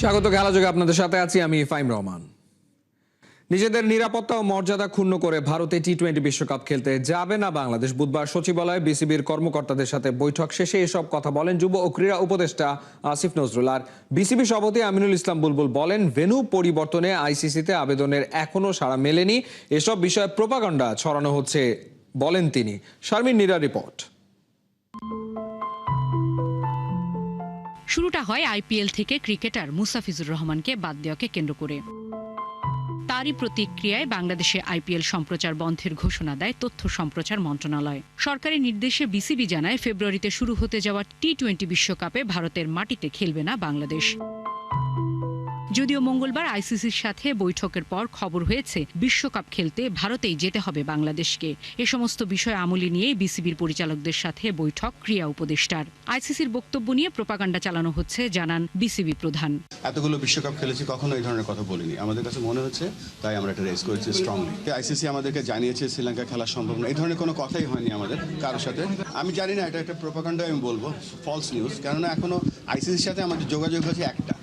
স্বাগত খেলাযোগে আপনাদের সাথে আছি আমি ফাইম রহমান। নিজেদের নিরাপত্তা ও মর্যাদা ক্ষুণ্ণ করে ভারতে টি-20 বিশ্বকাপ খেলতে যাবে না বাংলাদেশ। বুধবার সচিবালয়ে বিসিবির কর্মকর্তাদের সাথে বৈঠক শেষে এসব কথা বলেন যুব ও ক্রীড়া উপদেষ্টা আসিফ নজরুল। আর বিসিবি সভাপতি আমিনুল ইসলাম বুলবুল বলেন, ভেন্যু পরিবর্তনে আইসিসিতে আবেদনের এখনো সাড়া মেলেনি, এসব বিষয়ে প্রোপাগান্ডা ছড়ানো হচ্ছে বলেন তিনি। শারমিন নীরা রিপোর্ট। শুরুটা হয় আইপিএল থেকে ক্রিকেটার মুস্তাফিজুর রহমানকে বাদ দেওয়াকে কেন্দ্র করে। তারই প্রতিক্রিয়ায় বাংলাদেশে আইপিএল সম্প্রচার বন্ধের ঘোষণা দেয় তথ্য সম্প্রচার মন্ত্রণালয়। সরকারি নির্দেশে বিসিবি জানায়, ফেব্রুয়ারিতে শুরু হতে যাওয়া টি-20 বিশ্বকাপে ভারতের মাটিতে খেলবে না বাংলাদেশ। যদিও মঙ্গলবার আইসিসির সাথে বৈঠকের পর খবর হয়েছে বিশ্বকাপ খেলতে ভারতেই যেতে হবে বাংলাদেশকে। এ সমস্ত বিষয় আমলে নিয়ে বিসিবির পরিচালকদের সাথে বৈঠক ক্রীড়া উপদেষ্টার। আইসিসির বক্তব্য নিয়ে প্রোপাগান্ডা চালানো হচ্ছে জানান বিসিবি প্রধান। এতগুলো বিশ্বকাপ খেলেছি, কখনো এই ধরনের কথা বলিনি। আমাদের কাছে মনে হচ্ছে, তাই আমরা এটা রেজ করেছি স্ট্রংলি। আইসিসি আমাদেরকে জানিয়েছে শ্রীলঙ্কা খেলা সম্ভব না, এই ধরনের কোনো কথাই হয়নি আমাদের কারোর সাথে। আমি জানি না, এটা একটা প্রোপাগান্ডা আমি বলবো, ফলস নিউজ। কেননা এখনো আইসিসির সাথে আমাদের যোগাযোগ হয়েছে একটা,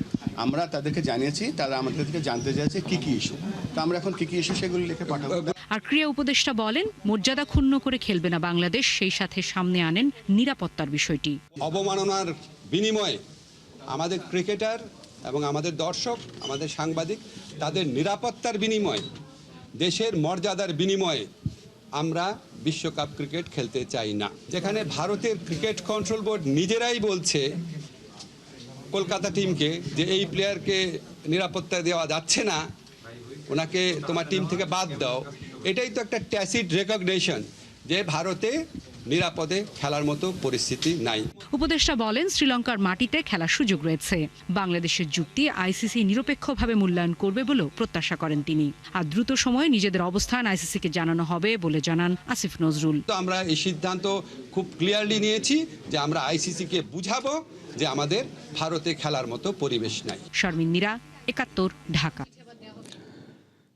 আমরা তাদেরকে জানিয়েছি, তারা আমাদেরকে জানতে চাইছে কি কি ইস্যু, তো আমরা এখন কি কি ইস্যু সেগুলো লিখে পাঠাবো। আর ক্রীড়া উপদেষ্টা বলেন, মর্যাদা ক্ষুণ্ণ করে খেলবে না বাংলাদেশ, সেই সাথে সামনে আনেন নিরাপত্তার বিষয়টি। অবমাননার বিনিময়ে আমাদের ক্রিকেটার এবং আমাদের দর্শক, আমাদের সাংবাদিক, তাদের নিরাপত্তার বিনিময়ে, দেশের মর্যাদার বিনিময়ে আমরা বিশ্বকাপ ক্রিকেট খেলতে চাই না। যেখানে ভারতের ক্রিকেট কন্ট্রোল বোর্ড নিজেরাই বলছে কলকাতা টিমকে যে এই প্লেয়ারকে নিরাপত্তা দেওয়া যাচ্ছে না, ওনাকে তোমার টিম থেকে বাদ দাও, এটাই তো একটা ট্যাসিড রেকগনিশন যে ভারতে নিরাপদে খেলার মতো পরিস্থিতি নাই। উপদেষ্টা বলেন, শ্রীলঙ্কার মাটিতে খেলার সুযোগ রয়েছে। বাংলাদেশের যুক্তি আইসিসি নিরপেক্ষভাবে মূল্যায়ন করবে বলেও প্রত্যাশা করেন তিনি। আর দ্রুত সময়ে নিজেদের অবস্থান আইসিসিকে জানানো হবে বলে জানান আসিফ নজরুল। তো আমরা এই সিদ্ধান্ত খুব ক্লিয়ারলি নিয়েছি যে আমরা আইসিসিকে বুঝাবো যে আমাদের ভারতে খেলার মতো পরিবেশ নাই। শারমিন নীরা, ৭১, ঢাকা।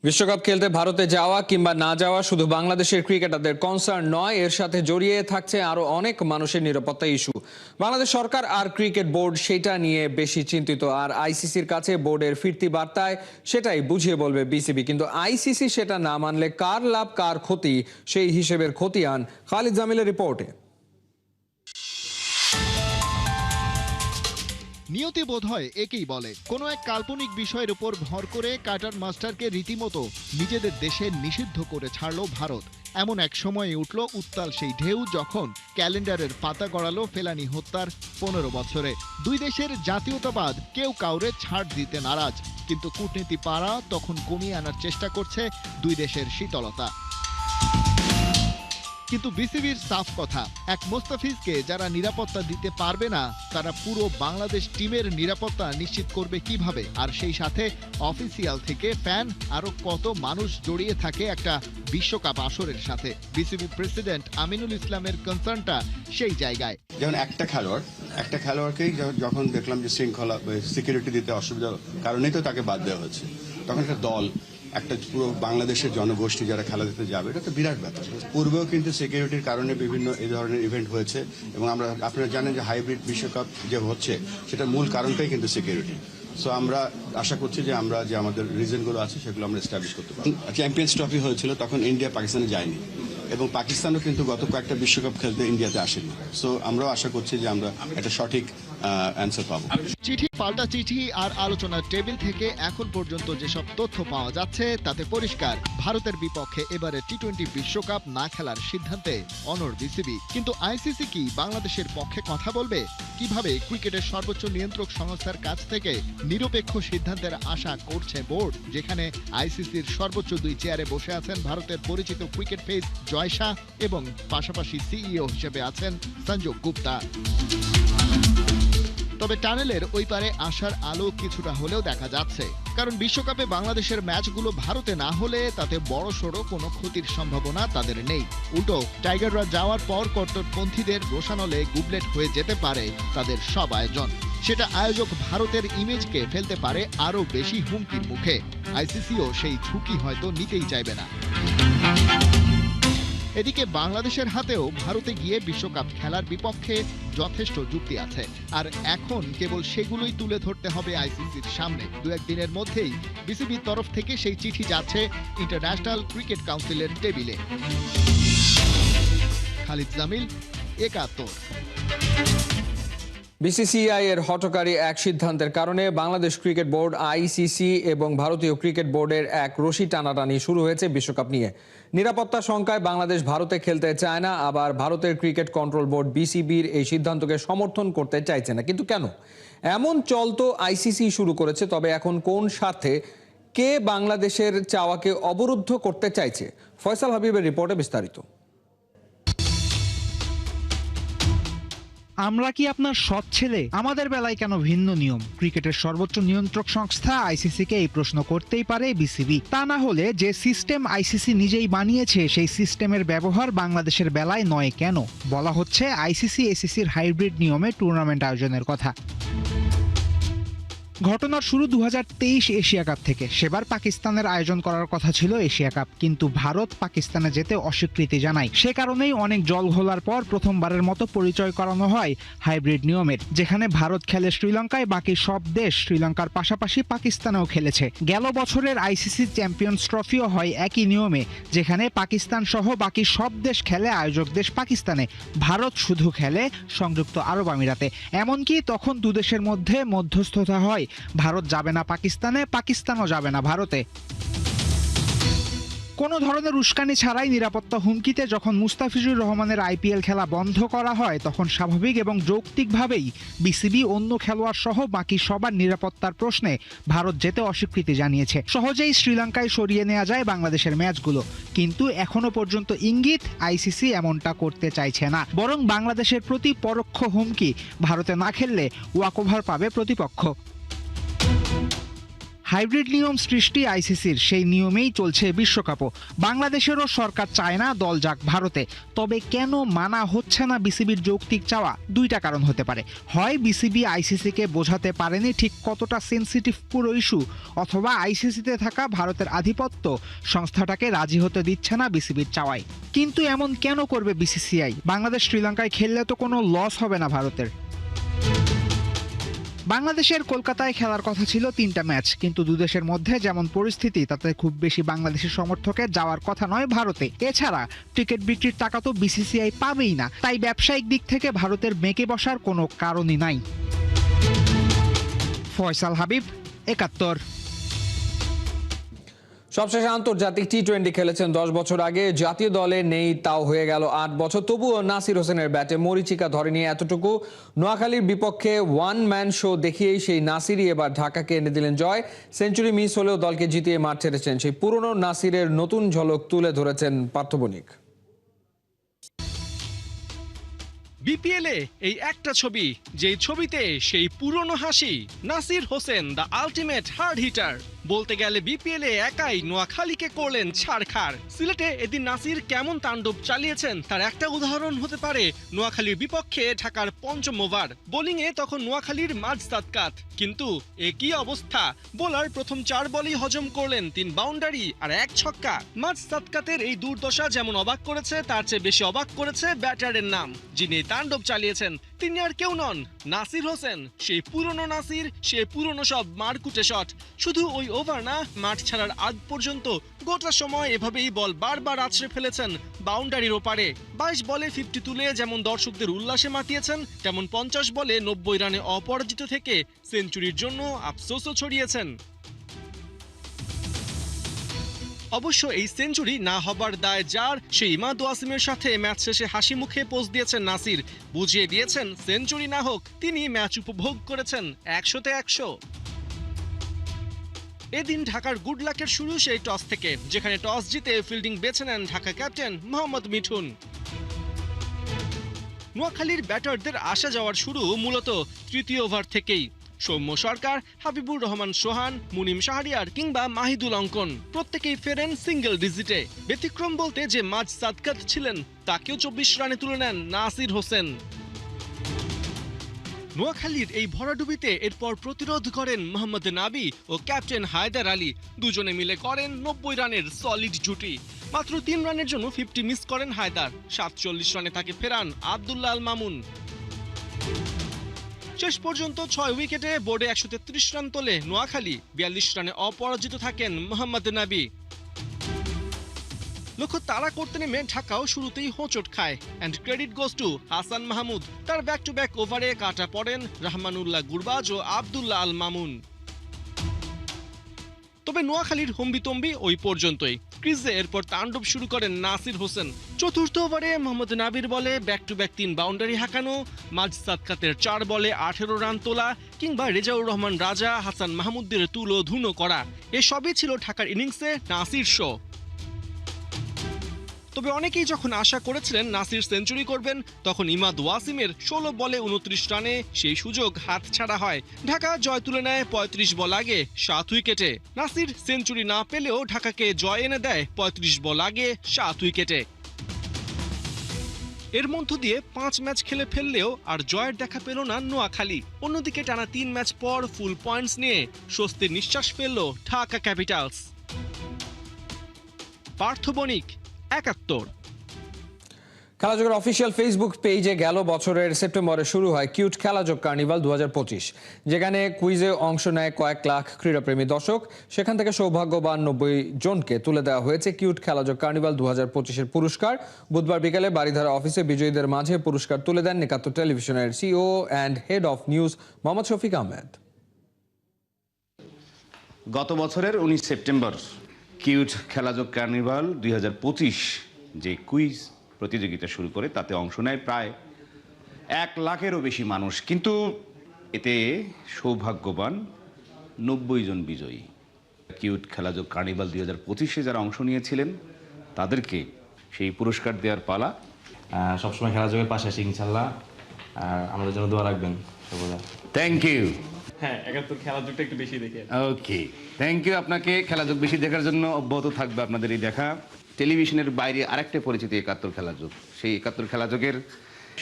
বিশ্বকাপ খেলতে ভারতে যাওয়া কিংবা না যাওয়া শুধু বাংলাদেশের ক্রিকেটারদের কনসার্ন নয়, এর সাথে জড়িয়ে থাকছে আরো অনেক মানুষের নিরাপত্তা ইস্যু। বাংলাদেশ সরকার আর ক্রিকেট বোর্ড সেটা নিয়ে বেশি চিন্তিত। আর আইসিসির কাছে বোর্ডের ফিরতি বার্তায় সেটাই বুঝিয়ে বলবে বিসিবি। কিন্তু আইসিসি সেটা না মানলে কার লাভ কার ক্ষতি, সেই হিসেবের খতিয়ান খালিদ জামিলের রিপোর্টে। নিয়তি বোধ হয় একেই বলে, কোনো এক কাল্পনিক বিষয়ের উপর ভর করে কাটার মাস্টারকে রীতিমতো নিজেদের দেশে নিষিদ্ধ করে ছাড়ল ভারত। এমন এক সময়ে উঠল উত্তাল সেই ঢেউ, যখন ক্যালেন্ডারের পাতা গড়ালো ফেলানি হত্যার 15 বছরে। দুই দেশের জাতীয়তাবাদ কেউ কাউরে ছাড় দিতে নারাজ, কিন্তু কূটনীতি পাড়া তখন কমিয়ে আনার চেষ্টা করছে দুই দেশের শীতলতা। কিন্তু বিসিবির সাফ কথা, এক মোস্তাফিজকে যারা নিরাপত্তা দিতে পারবে না, তারা পুরো বাংলাদেশ টিমের নিরাপত্তা নিশ্চিত করবে কিভাবে? আর সেই সাথে অফিসিয়াল থেকে ফ্যান আরো কত মানুষ জড়িয়ে থাকে একটা বিশ্বকাপ আসরের সাথে। বিসিবি প্রেসিডেন্ট আমিনুল ইসলামের কনসার্নটা সেই জায়গায়। যেমন একটা খেলোয়াড়কেই যখন দেখলাম যে শৃঙ্খলা সিকিউরিটি দিতে অসুবিধা কারণেই তো তাকে বাদ দেওয়া হচ্ছে, তখন একটা দল, একটা পুরো বাংলাদেশের জনগোষ্ঠী যারা খেলা দিতে যাবে, এটা তো বিরাট ব্যাপার। পূর্বেও কিন্তু সিকিউরিটির কারণে বিভিন্ন এই ধরনের ইভেন্ট হয়েছে, এবং আপনারা জানেন যে হাইব্রিড বিশ্বকাপ যে হচ্ছে সেটার মূল কারণটাই কিন্তু সিকিউরিটি। সো আমরা আশা করছি যে আমরা যে আমাদের রিজনগুলো আছে সেগুলো আমরা এস্টাবলিশ করতে পারি। চ্যাম্পিয়ন্স ট্রফি হয়েছিল, তখন ইন্ডিয়া পাকিস্তানে যায়নি, এবং পাকিস্তানও কিন্তু গত কয়েকটা বিশ্বকাপ খেলতে ইন্ডিয়াতে আসেনি। সো আমরাও আশা করছি যে আমরা একটা সঠিক অ্যান্সার পাবো। চিঠি পাল্টা চিঠি আর আলোচনার টেবিল থেকে এখন পর্যন্ত যেসব তথ্য পাওয়া যাচ্ছে তাতে পরিষ্কার, ভারতের বিপক্ষে এবারে টি-20 বিশ্বকাপ না খেলার সিদ্ধান্তে অনড় বিসিবি। কিন্তু আইসিসি কি বাংলাদেশের পক্ষে কথা বলবে? কিভাবে ক্রিকেটের সর্বোচ্চ নিয়ন্ত্রক সংস্থার কাছ থেকে নিরপেক্ষ সিদ্ধান্তের আশা করছে বোর্ড, যেখানে আইসিসির সর্বোচ্চ 2 চেয়ারে বসে আছেন ভারতের পরিচিত ক্রিকেট ফেস জয় শাহ, এবং পাশাপাশি সিইও হিসেবে আছেন সঞ্জু গুপ্তা। তবে টানেলের ওই পারে আসার আলো কিছুটা হলেও দেখা যাচ্ছে, কারণ বিশ্বকাপে বাংলাদেশের ম্যাচগুলো ভারতে না হলে তাতে বড়সড় কোনো ক্ষতির সম্ভাবনা তাদের নেই। উল্টো টাইগাররা যাওয়ার পর কট্টরপন্থীদের রোষানলে গুবলেট হয়ে যেতে পারে তাদের সব আয়োজন। সেটা আয়োজক ভারতের ইমেজকে ফেলতে পারে আরো বেশি হুমকির মুখে। আইসিসিও সেই ঝুঁকি হয়তো নিতেই চাইবে না। এদিকে বাংলাদেশের হাতেও ভারতে গিয়ে বিশ্বকাপ খেলার বিপক্ষে যথেষ্ট যুক্তি আছে, আর এখন কেবল সেগুলোই তুলে ধরতে হবে আইসিসির সামনে। দু একদিনের মধ্যেই বিসিবির তরফ থেকে সেই চিঠি যাচ্ছে ইন্টারন্যাশনাল ক্রিকেট কাউন্সিলের টেবিলে। খালিদ জামিল, একাত্তর। বিসিসিআই এর হঠকারী এক সিদ্ধান্তের কারণে বাংলাদেশ ক্রিকেট বোর্ড, আইসিসি এবং ভারতীয় ক্রিকেট বোর্ডের এক রশি টানাটানি শুরু হয়েছে বিশ্বকাপ নিয়ে। নিরাপত্তা শঙ্কায় বাংলাদেশ ভারতে খেলতে চায় না, আবার ভারতের ক্রিকেট কন্ট্রোল বোর্ড বিসিবির এই সিদ্ধান্তকে সমর্থন করতে চাইছে না। কিন্তু কেন এমন চল তো আইসিসি শুরু করেছে, তবে এখন কোন স্বার্থে কে বাংলাদেশের চাওয়াকে অবরুদ্ধ করতে চাইছে? ফয়সাল হাবিবের রিপোর্টে বিস্তারিত। আমরা কি আপনার সৎ ছেলে? আমাদের বেলায় কেন ভিন্ন নিয়ম? ক্রিকেটের সর্বোচ্চ নিয়ন্ত্রক সংস্থা আইসিসিকে এই প্রশ্ন করতেই পারে বিসিবি। তা না হলে যে সিস্টেম আইসিসি নিজেই বানিয়েছে সেই সিস্টেমের ব্যবহার বাংলাদেশের বেলায় নয় কেন? বলা হচ্ছে আইসিসি এসিসির হাইব্রিড নিয়মে টুর্নামেন্ট আয়োজনের কথা। ঘটনার শুরু 2023 এশিয়া কাপ থেকে। সেবার পাকিস্তানের আয়োজন করার কথা ছিল এশিয়া কাপ, কিন্তু ভারত পাকিস্তানে যেতে অস্বীকৃতি জানায়। সে কারণেই অনেক জল ঘোলার পর প্রথমবারের মতো পরিচয় করানো হয় হাইব্রিড নিয়মের, যেখানে ভারত খেলে শ্রীলঙ্কায়, বাকি সব দেশ শ্রীলঙ্কার পাশাপাশি পাকিস্তানেও খেলেছে। গেল বছরের আইসিসি চ্যাম্পিয়ন্স ট্রফিও হয় একই নিয়মে, যেখানে পাকিস্তান সহ বাকি সব দেশ খেলে আয়োজক দেশ পাকিস্তানে, ভারত শুধু খেলে সংযুক্ত আরব আমিরাতে। এমনকি তখন দুদেশের মধ্যে মধ্যস্থতা হয়, ভারত যাবে না পাকিস্তানে, পাকিস্তানও যাবে না ভারতে। কোনো ধরনের উস্কানি ছাড়াই নিরাপত্তা হুমকিতে যখন মুস্তাফিজুর রহমানের আইপিএল খেলা বন্ধ করা হয়, তখন স্বাভাবিক এবং যৌক্তিকভাবেই বিসিবি অন্য খেলোয়াড় সহ বাকি সবার নিরাপত্তার প্রশ্নে ভারত যেতে অস্বীকৃতি জানিয়েছে। সহজেই শ্রীলঙ্কায় সরিয়ে নেওয়া যায় বাংলাদেশের ম্যাচগুলো, কিন্তু এখনো পর্যন্ত ইঙ্গিত আইসিসি এমনটা করতে চাইছে না। বরং বাংলাদেশের প্রতি পরোক্ষ হুমকি, ভারতে না খেললে ওয়াকওভার পাবে প্রতিপক্ষ। হাইব্রিড নিয়ম সৃষ্টি আইসিসির, সেই নিয়মেই চলছে বিশ্বকাপও। বাংলাদেশেরও সরকার চায় না দল যাক ভারতে, তবে কেন মানা হচ্ছে না বিসিবির যৌক্তিক চাওয়া? দুইটা কারণ হতে পারে। হয় বিসিবি আইসিসিকে বোঝাতে পারেনি ঠিক কতটা সেনসিটিভ পুরো ইস্যু, অথবা আইসিসিতে থাকা ভারতের আধিপত্য সংস্থাটাকে রাজি হতে দিচ্ছে না বিসিবির চাওয়ায়। কিন্তু এমন কেন করবে বিসিসিআই? বাংলাদেশ শ্রীলঙ্কায় খেললে তো কোনো লস হবে না ভারতের। বাংলাদেশের কলকাতায় খেলার কথা ছিল 3টা ম্যাচ, কিন্তু দুদেশের মধ্যে যেমন পরিস্থিতি, তাতে খুব বেশি বাংলাদেশি সমর্থকের যাওয়ার কথা নয় ভারতে। এছাড়া টিকিট বিক্রির টাকা তো বিসিসিআই পাবেই না, তাই ব্যবসায়িক দিক থেকে ভারতের মেকে বসার কোনো কারণই নাই। ফয়সাল হাবিব, একাত্তর। সবশেষে আন্তর্জাতিক টি-20 খেলেছেন 10 বছর আগে, জাতীয় দলে নেই তাও হয়ে গেল 8 বছর। তবুও নাসির হোসেনের ব্যাটে মরিচিকা ধরেনি এতটুকু। নোয়াখালীর বিপক্ষে ওয়ান ম্যান শো দেখিয়েই সেই নাসিরই এবার ঢাকাকে এনে দিলেন জয়। সেঞ্চুরি মিস হলেও দলকে জিতিয়ে মাঠ ছেড়েছেন সেই পুরনো নাসিরের নতুন ঝলক তুলে ধরেছেন পার্থ বণিক। বিপিএলে এই একটা ছবি, যেই ছবিতে সেই পুরনো হাসি। Nasir Hossain, the ultimate hard hitter. বলতে গেলে বিপিএলে একাই নোয়াখালীকে করলেন ছাড়খাড়। সিলেটে এদিন নাসির কেমন তাণ্ডব চালিয়েছেন তার একটা উদাহরণ হতে পারে নোয়াখালীর বিপক্ষে ঢাকার 5ম ওভার। বোলিংয়ে তখন নোয়াখালীর মাঝ সাদকাত, কিন্তু একই অবস্থা। বোলার প্রথম 4 বলেই হজম করলেন 3 বাউন্ডারি আর 1 ছক্কা। মাঝ সাদকাতের এই দুর্দশা যেমন অবাক করেছে, তার চেয়ে বেশি অবাক করেছে ব্যাটারের নাম, যিনি তাণ্ডব চালিয়েছেন। তিনি আর কেউ নন, নাসির হোসেন। সেই পুরনো নাসির, সেই পুরনো সব মারকুটে শট। শুধু ওই ওভার না, মাঠ ছাড়ার আগ পর্যন্ত গোটা সময় এভাবেই বল বারবার আছড়ে ফেলেছেন বাউন্ডারির ওপারে। 22 বলে 50 তুলে যেমন দর্শকদের উল্লাসে মাতিয়েছেন, তেমন 50 বলে 90 রানে অপরাজিত থেকে সেঞ্চুরির জন্য আফসোসও ছড়িয়েছেন। অবশ্য এই সেঞ্চুরি না হবার দায় যার, সেই ইমাদ ওয়াসিমের সাথে ম্যাচ শেষে হাসি মুখে পোজ দিয়েছেন নাসির। বুঝিয়ে দিয়েছেন সেঞ্চুরি না হোক, তিনি ম্যাচ উপভোগ করেছেন 100-তে 100। এদিন ঢাকার গুড লাকের শুরু সেই টস থেকে, যেখানে টস জিতে ফিল্ডিং বেছে নেন ঢাকা ক্যাপ্টেন মোহাম্মদ মিঠুন। নোয়াখালীর ব্যাটারদের আসা যাওয়ার শুরু মূলত 3য় ওভার থেকেই। সৌম্য সরকার, হাবিবুর রহমান সোহান, মুনিম শাহরিয়ার কিংবা মাহিদুল অঙ্কন প্রত্যেকেই ফেরেন সিঙ্গেল ডিজিটে। ব্যতিক্রম বলতে যে মাঝ সাদকাত ছিলেন, তাকেও 24 রানে তুলে নেন নাসির হোসেন। নোয়াখালীর এই ভরাডুবিতে এরপর প্রতিরোধ করেন মোহাম্মদ নাবি ও ক্যাপ্টেন হায়দার আলী। দুজনে মিলে করেন 90 রানের সলিড জুটি। মাত্র 3 রানের জন্য 50 মিস করেন হায়দার। 47 রানে তাকে ফেরান আব্দুল্লাহ আল মামুন। শেষ পর্যন্ত 6 উইকেটে বোর্ডে 133 রান তোলে নোয়াখালী। 42 রানে অপরাজিত থাকেন মোহাম্মদ নাবি। লক্ষ্য তাড়া করতে নেমে ঢাকাও শুরুতেই হোঁচট খায়। And credit goes to Hasan Mahmud. তার ব্যাক টু ব্যাক ওভারে কাটা পড়েন রহমানুল্লাহ গুরবাজ ও আব্দুল্লাহ আল মামুন। তবে নোয়াখালীর হম্বিতম্বি ওই পর্যন্তই। ক্রিজে এরপর তাণ্ডব শুরু করেন নাসির হোসেন। চতুর্থ ওভারে মোহাম্মদ নাবির বলে ব্যাক টু ব্যাক 3 বাউন্ডারি হাঁকানো, মাঝ সাদকাতের 4 বলে 18 রান তোলা, কিংবা রেজাউর রহমান রাজা, হাসান মাহমুদের তুলো ধুনো করা, এসবই ছিল ঢাকার ইনিংসে নাসির শো। তবে অনেকেই যখন আশা করেছিলেন নাসির সেঞ্চুরি করবেন, তখন ইমাদ ওয়াসিমের 16 বলে 29 রানে সেই সুযোগ হাতছাড়া হয়। ঢাকা জয় তুলে নেয় 35 বল আগে 7 উইকেটে। নাসির সেঞ্চুরি না পেলেও ঢাকাকে জয় এনে দেয় 35 বল আগে 7 উইকেটে। এর মধ্য দিয়ে 5 ম্যাচ খেলে ফেললেও আর জয়ের দেখা পেল না নোয়াখালী। অন্যদিকে টানা 3 ম্যাচ পর ফুল পয়েন্টস নিয়ে স্বস্তির নিঃশ্বাস ফেলল ঢাকা ক্যাপিটালস। পার্থ বণিক, 71। খেলাযোগের অফিসিয়াল ফেসবুক পেজে গেল বছরের সেপ্টেম্বরে শুরু হয় কিউট খেলাযোগ কার্নিভাল 2025, যেখানে কুইজে অংশ নেয় কয়েক লাখ ক্রীড়াপ্রেমী দর্শক। সেখান থেকে সৌভাগ্যবান 90 জনকে তুলে দেওয়া হয়েছে কিউট খেলাযোগ কার্নিভাল 2025-এর পুরস্কার। বুধবার বিকেলে বারিধারা অফিসে বিজয়ীদের মাঝে পুরস্কার তুলে দেন 71 টেলিভিশনের CEO and head of news Mohammad Shafiq Ahmed. গত বছরের 19 সেপ্টেম্বর কিউট খেলাযোগ কার্নিভাল 2025 যে কুইজ প্রতিযোগিতা শুরু করে, তাতে অংশ নেয় প্রায় 1 লাখেরও বেশি মানুষ। কিন্তু এতে সৌভাগ্যবান 90 জন বিজয়ী। কিউট খেলাযোগ কার্নিভাল 2025-এ যারা অংশ নিয়েছিলেন তাদেরকে সেই পুরস্কার দেওয়ার পালা। সবসময় খেলাযোগের পাশে আছি ইনশাল্লাহ, আর আমাদের জন্য দোয়া রাখবেন সর্বদা। Thank you. হ্যাঁ, 71 খেলাযোগটা একটু বেশি দেখি। ওকে, থ্যাংক ইউ আপনাকে। খেলাযোগ বেশি দেখার জন্য অব্যাহত থাকবে আপনাদের এই দেখা। টেলিভিশনের বাইরে আরেকটা পরিচিতি 71 খেলাযোগ। সেই 71 খেলাযোগের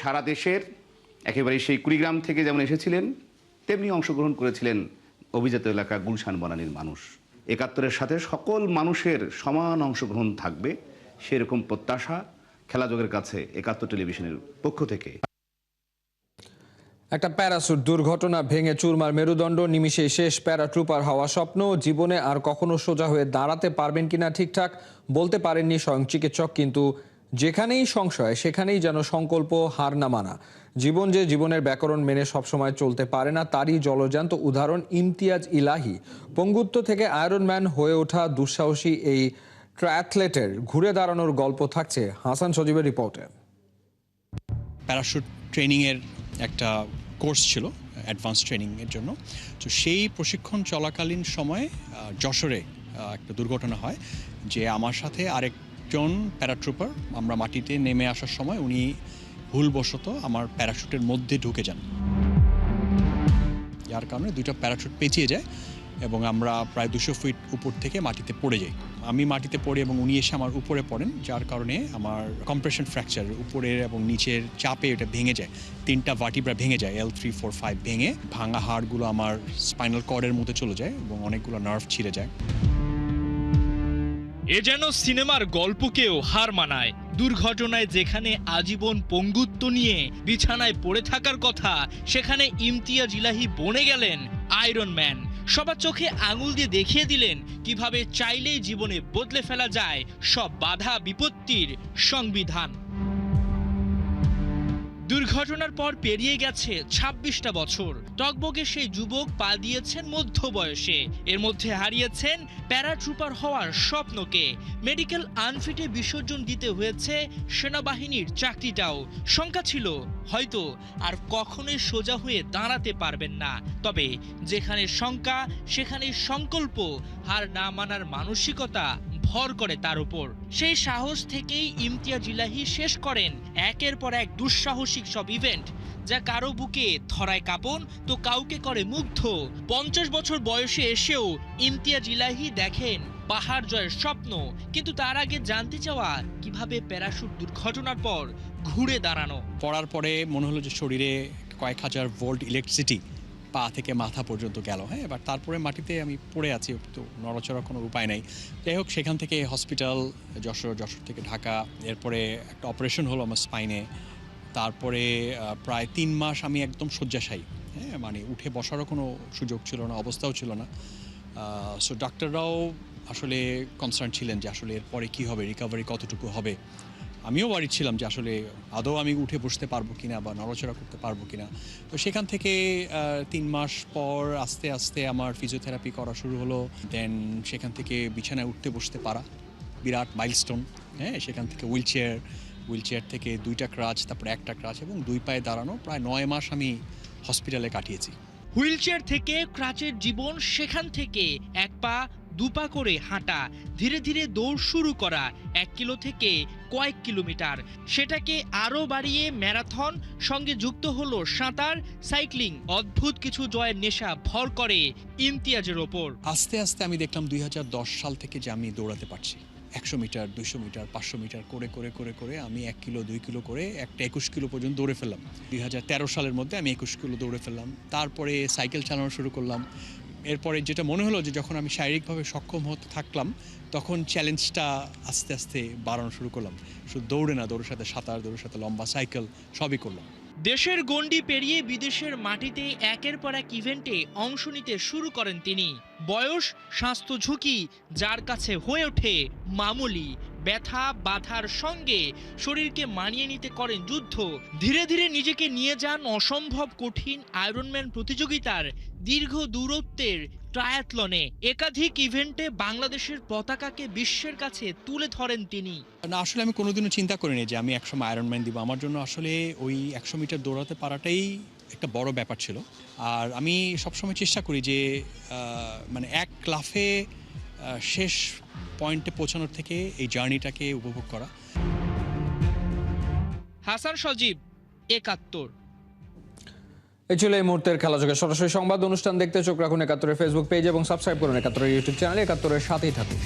সারা দেশের একেবারে সেই কুড়িগ্রাম থেকে যেমন এসেছিলেন, তেমনি অংশগ্রহণ করেছিলেন অভিজাত এলাকা গুলশান বনানীর মানুষ। 71-এর সাথে সকল মানুষের সমান অংশগ্রহণ থাকবে, সেরকম প্রত্যাশা খেলাযোগের কাছে 71 টেলিভিশনের পক্ষ থেকে। একটা প্যারাসুট দুর্ঘটনা ভেঙে চুরমার মেরুদণ্ড, নিমিষেই শেষ প্যারাট্রুপার হওয়া স্বপ্ন। জীবনে আর কখনো সোজা হয়ে দাঁড়াতে পারবেন কিনা ঠিকঠাক বলতে পারেননি স্বয়ং চিকিৎসক, কিন্তু যেখানেই সংশয় সেখানেই যেন সংকল্প, হার না মানা। জীবন যে জীবনের ব্যাকরণ মেনে সবসময় চলতে পারে না, তারই জলজান্ত উদাহরণ ইমতিয়াজ ইলাহি। পঙ্গুত্ব থেকে আয়রনম্যান হয়ে ওঠা দুঃসাহসী এই ট্রায়াথলেটের ঘুরে দাঁড়ানোর গল্প থাকছে হাসান সজীবের রিপোর্টে। প্যারাশুট ট্রেনিংয়ের একটা কোর্স ছিল অ্যাডভান্স ট্রেনিংয়ের জন্য। তো সেই প্রশিক্ষণ চলাকালীন সময়ে যশোরে একটা দুর্ঘটনা হয়, যে আমার সাথে আরেকজন প্যারাট্রুপার, আমরা মাটিতে নেমে আসার সময় উনি ভুলবশত আমার প্যারাশুটের মধ্যে ঢুকে যান, যার কারণে 2টা প্যারাশুট পেঁচিয়ে যায় এবং আমরা প্রায় 200 ফিট উপর থেকে মাটিতে পড়ে যাই। আমি মাটিতে পড়ি এবং উনি এসে আমার উপরে পড়েন, যার কারণে আমার কম্প্রেশন ফ্র্যাকচার, উপরের এবং নিচের চাপে এটা ভেঙে যায়। 3টা ভার্টিব্রা ভেঙে যায়, L3, 4, 5 ভেঙে ভাঙা হাড়গুলো আমার স্পাইনাল কর্ডের মধ্যে চলে যায় এবং অনেকগুলো নার্ভ ছিঁড়ে যায়। এ যেন সিনেমার গল্পকেও হার মানায়। দুর্ঘটনায় যেখানে আজীবন পঙ্গুত্ব নিয়ে বিছানায় পড়ে থাকার কথা, সেখানে ইমতিয়াজ ইলাহি বনে গেলেন আয়রন ম্যান। সবার চোখে আঙুল দিয়ে দেখিয়ে দিলেন কিভাবে চাইলেই জীবনে বদলে ফেলা যায় সব বাধা বিপত্তির সংবিধান। দুর্ঘটনার পর পেরিয়ে গেছে 26টা বছর। টগবগে সেই যুবক পা দিয়েছেন মধ্য বয়সে। এর মধ্যে হারিয়েছেন প্যারাট্রুপার হওয়ার স্বপ্নকে। মেডিকেল আনফিটে বিসর্জন দিতে হয়েছে সেনাবাহিনীর চাকরিটাও। শঙ্কা ছিল হয়তো আর কখনোই সোজা হয়ে দাঁড়াতে পারবেন না। তবে যেখানে শঙ্কা সেখানে সংকল্প, হার না মানার মানসিকতা ভর করে তার উপর। সেই সাহস থেকেই ইমতিয়াজ ইলাহি শেষ করেন একের পর এক দুঃসাহসিক সব ইভেন্ট, যা কারো বুকে ধরায় কাঁপন তো কাউকে করে মুগ্ধ। 50 বছর বয়সে এসেও ইমতিয়াজ ইলাহি দেখেন পাহাড় জয়ের স্বপ্ন। কিন্তু তার আগে জানতে চাওয়া কিভাবে প্যারাশুট দুর্ঘটনার পর ঘুরে দাঁড়ানো। পড়ার পরে মনে হলো যে শরীরে কয়েক হাজার ভোল্ট ইলেকট্রিসিটি পা থেকে মাথা পর্যন্ত গেল, হ্যাঁ। এবার তারপরে মাটিতে আমি পড়ে আছি, তো নড়াচড়ার কোনো উপায় নাই। যাই হোক, সেখান থেকে হসপিটাল যশোর থেকে ঢাকা, এরপরে একটা অপারেশন হলো আমার স্পাইনে। তারপরে প্রায় 3 মাস আমি একদম শয্যাশায়ী, হ্যাঁ, মানে উঠে বসারও কোনো সুযোগ ছিল না, অবস্থাও ছিল না। সো ডাক্তাররাও আসলে কনসার্ন ছিলেন যে আসলে এরপরে কী হবে, রিকভারি কতটুকু হবে। আমিও বাড়ি ছিলাম যে আসলে আদৌ আমি উঠে বসতে পারবো কিনা বা নড়াচড়া করতে পারবো কিনা। তো সেখান থেকে 3 মাস পর আস্তে আস্তে আমার ফিজিওথেরাপি করা শুরু হলো। দেন সেখান থেকে বিছানায় উঠতে বসতে পারা, বিরাট মাইলস্টোন, হ্যাঁ। সেখান থেকে হুইলচেয়ার থেকে 2টা ক্রাচ, তারপরে 1টা ক্রাচ এবং 2 পায়ে দাঁড়ানো, প্রায় 9 মাস আমি হসপিটালে কাটিয়েছি। হুইলচেয়ার থেকে ক্রাচের জীবন, সেখান থেকে 1 পা 2 পা করে হাঁটা, ধীরে ধীরে দৌড় শুরু করা, 1 কিলো থেকে কয়েক কিলোমিটার, সেটাকে আরও বাড়িয়ে ম্যারাথন, সঙ্গে যুক্ত হলো সাঁতার, সাইক্লিং। অদ্ভুত কিছু জয়ের নেশা ভর করে ইমতিয়াজের ওপর। আস্তে আস্তে আমি দেখলাম 2010 সাল থেকে যে আমি দৌড়াতে পারছি। 100 মিটার, 200 মিটার, 500 মিটার করে করে করে করে আমি 1 কিলো 2 কিলো করে একটা 21 কিলো পর্যন্ত দৌড়ে ফেললাম। 2013 সালের মধ্যে আমি 21 কিলো দৌড়ে ফেললাম। তারপরে সাইকেল চালানো শুরু করলাম। এরপরে যেটা মনে হলো যে যখন আমি শারীরিকভাবে সক্ষম হতে থাকলাম, তখন চ্যালেঞ্জটা আস্তে আস্তে বাড়ানো শুরু করলাম। শুধু দৌড়ে না, দৌড়ের সাথে সাঁতার, দৌড়ের সাথে লম্বা সাইকেল, সবই করলাম। দেশের গণ্ডি পেরিয়ে বিদেশের মাটিতে একের পর এক ইভেন্টে অংশ নিতে শুরু করেন তিনি। বয়স, স্বাস্থ্য ঝুঁকি যার কাছে হয়ে ওঠে মামুলি, ব্যথা বাধার সঙ্গে শরীরকে মানিয়ে নিতে করেন যুদ্ধ। ধীরে ধীরে নিজেকে নিয়ে যান অসম্ভব কঠিন আয়রনম্যান প্রতিযোগিতার দীর্ঘ দূরত্বের ট্রায়াথলনে। একাধিক ইভেন্টে বাংলাদেশের পতাকাকে বিশ্বের কাছে তুলে ধরেন তিনি। না, আসলে আমি কোনোদিনও চিন্তা করিনি যে আমি একসময় আয়রনম্যান দিব। আমার জন্য আসলে ওই 100 মিটার দৌড়াতে পারাটাই একটা বড় ব্যাপার ছিল। আর আমি সবসময় চেষ্টা করি যে মানে এক লাফে শেষ পয়েন্টে পৌঁছানোর থেকে এই জার্নিটাকে উপভোগ করা। হাসান সজীব, 71। এই ছিল এই মুহূর্তের খেলাযোগের সরাসরি সংবাদ অনুষ্ঠান। দেখতে চোখ রাখুন 71-এর ফেসবুক পেজ এবং সাবস্ক্রাইব করুন 71-এর ইউটিউব চ্যানেলে। 71-এর সাথেই থাকুন।